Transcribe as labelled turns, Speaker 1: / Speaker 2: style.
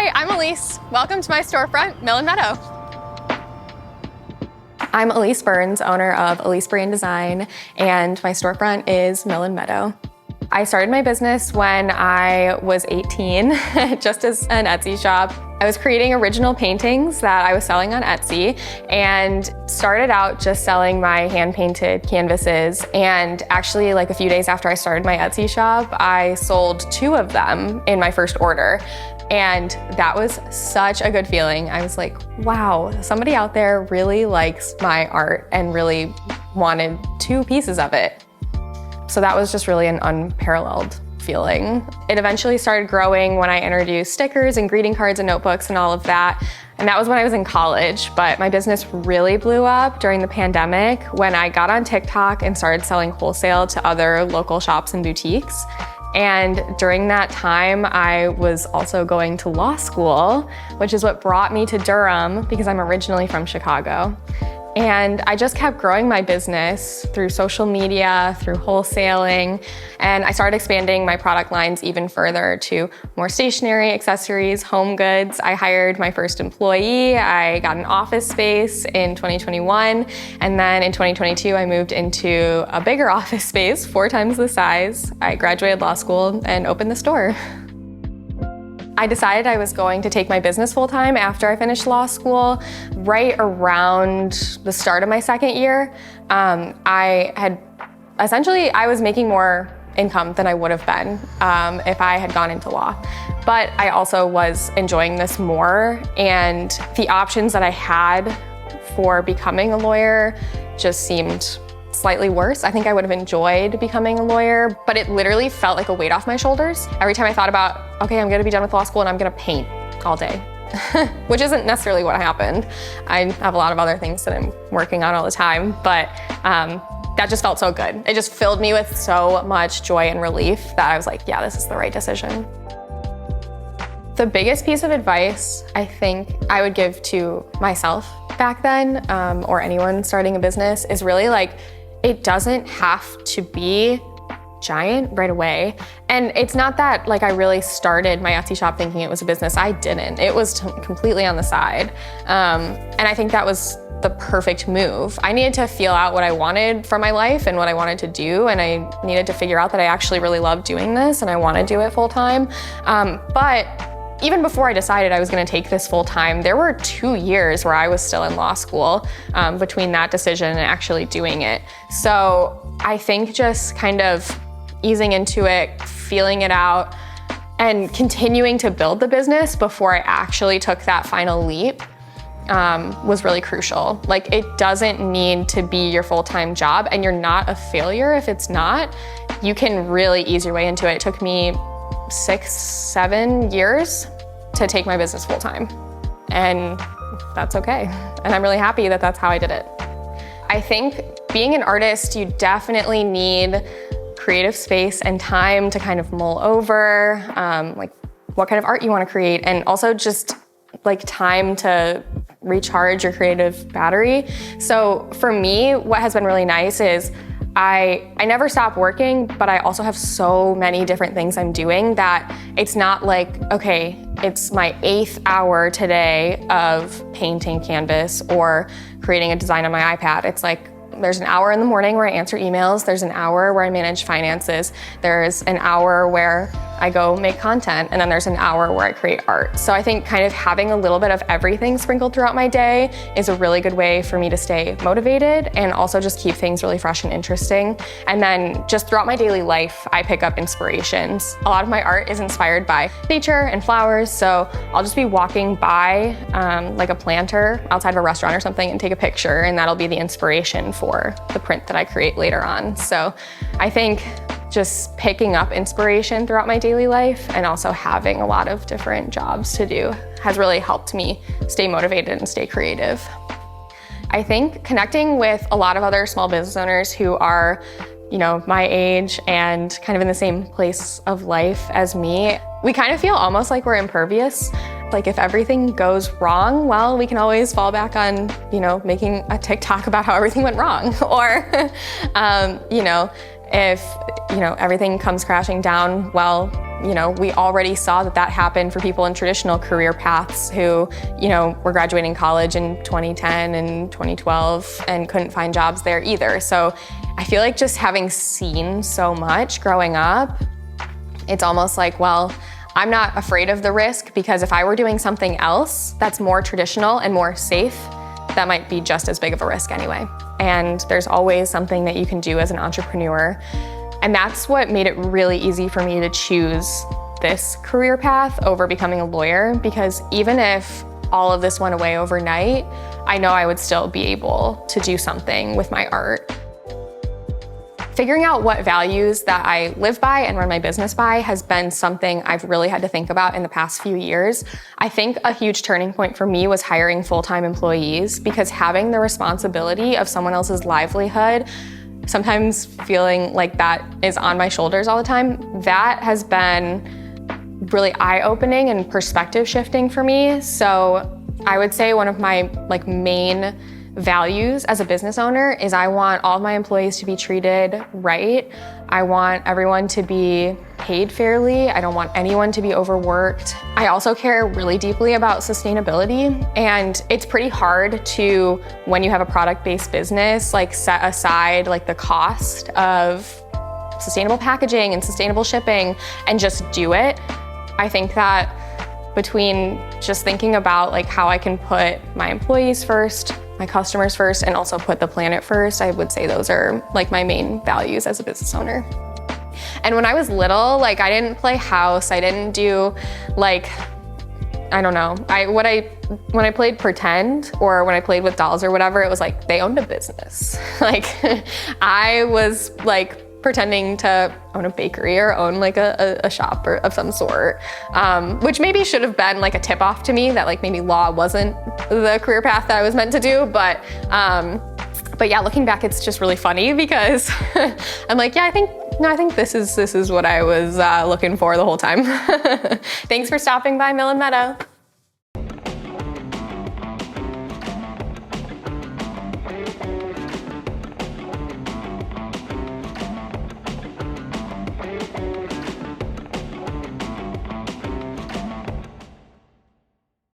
Speaker 1: Hi, I'm Elise. Welcome to my storefront, Mill and Meadow. I'm Elise Burns, owner of Elise Brand Design, and my storefront is Mill and Meadow. I started my business when I was 18, just as an Etsy shop. I was creating original paintings that I was selling on Etsy and started out just selling my hand-painted canvases. And actually, like a few days after I started my Etsy shop, I sold 2 of them in my first order. And that was such a good feeling. I was like, wow, somebody out there really likes my art and really wanted 2 pieces of it. So that was just really an unparalleled feeling. It eventually started growing when I introduced stickers and greeting cards and notebooks and all of that. And that was when I was in college, but my business really blew up during the pandemic when I got on TikTok and started selling wholesale to other local shops and boutiques. And during that time, I was also going to law school, which is what brought me to Durham because I'm originally from Chicago. And I just kept growing my business through social media, through wholesaling, and I started expanding my product lines even further to more stationery, accessories, home goods. I hired my first employee, I got an office space in 2021, and then in 2022 I moved into a bigger office space, 4 times the size. I graduated law school and opened the store. I decided I was going to take my business full-time after I finished law school. Right around the start of my second year, I was making more income than I would have been if I had gone into law. But I also was enjoying this more, and the options that I had for becoming a lawyer just seemed slightly worse. I think I would have enjoyed becoming a lawyer, but it literally felt like a weight off my shoulders. Every time I thought about, okay, I'm gonna be done with law school and I'm gonna paint all day, which isn't necessarily what happened. I have a lot of other things that I'm working on all the time, but that just felt so good. It just filled me with so much joy and relief that I was like, yeah, this is the right decision. The biggest piece of advice I think I would give to myself back then, or anyone starting a business, is really like, it doesn't have to be giant right away. And it's not that like I really started my Etsy shop thinking it was a business. I didn't. It was completely on the side. And I think that was the perfect move. I needed to feel out what I wanted for my life and what I wanted to do. And I needed to figure out that I actually really love doing this and I want to do it full time. But even before I decided I was going to take this full time, there were 2 years where I was still in law school between that decision and actually doing it. So I think just kind of easing into it, feeling it out, and continuing to build the business before I actually took that final leap was really crucial. Like, it doesn't need to be your full-time job, and you're not a failure if it's not. You can really ease your way into it. It took me 6-7 years to take my business full-time, and that's okay. And I'm really happy that that's how I did it. I think being an artist, you definitely need creative space and time to kind of mull over like what kind of art you want to create, and also just like time to recharge your creative battery. So for me, what has been really nice is I never stop working, but I also have so many different things I'm doing that it's not like, okay, it's my 8th hour today of painting canvas or creating a design on my iPad. It's like, there's an hour in the morning where I answer emails. There's an hour where I manage finances. There's an hour where I go make content. And then there's an hour where I create art. So I think kind of having a little bit of everything sprinkled throughout my day is a really good way for me to stay motivated and also just keep things really fresh and interesting. And then just throughout my daily life, I pick up inspirations. A lot of my art is inspired by nature and flowers. So I'll just be walking by like a planter outside of a restaurant or something and take a picture, and that'll be the inspiration for the print that I create later on. So I think just picking up inspiration throughout my daily life and also having a lot of different jobs to do has really helped me stay motivated and stay creative. I think connecting with a lot of other small business owners who are, you know, my age and kind of in the same place of life as me, we kind of feel almost like we're impervious. Like if everything goes wrong, well, we can always fall back on, you know, making a TikTok about how everything went wrong or, you know, if, everything comes crashing down, well, we already saw that happened for people in traditional career paths who, were graduating college in 2010 and 2012 and couldn't find jobs there either. So I feel like just having seen so much growing up, it's almost like, well, I'm not afraid of the risk, because if I were doing something else that's more traditional and more safe, that might be just as big of a risk anyway. And there's always something that you can do as an entrepreneur. And that's what made it really easy for me to choose this career path over becoming a lawyer, because even if all of this went away overnight, I know I would still be able to do something with my art. Figuring out what values that I live by and run my business by has been something I've really had to think about in the past few years. I think a huge turning point for me was hiring full-time employees, because having the responsibility of someone else's livelihood, sometimes feeling like that is on my shoulders all the time, that has been really eye-opening and perspective shifting for me. So I would say one of my main values as a business owner is I want all of my employees to be treated right. I want everyone to be paid fairly. I don't want anyone to be overworked. I also care really deeply about sustainability, and it's pretty hard to, when you have a product-based business, set aside the cost of sustainable packaging and sustainable shipping and just do it. I think that between just thinking about how I can put my employees first, my customers first, and also put the planet first, I would say those are my main values as a business owner. And when I was little, I didn't play house. I didn't do I don't know. When I played pretend, or when I played with dolls or whatever, it was they owned a business. I was pretending to own a bakery or own a shop or of some sort, which maybe should have been a tip off to me that maybe law wasn't the career path that I was meant to do. But yeah, looking back, it's just really funny, because I'm yeah, I think this is what I was looking for the whole time. Thanks for stopping by Mill and Meadow.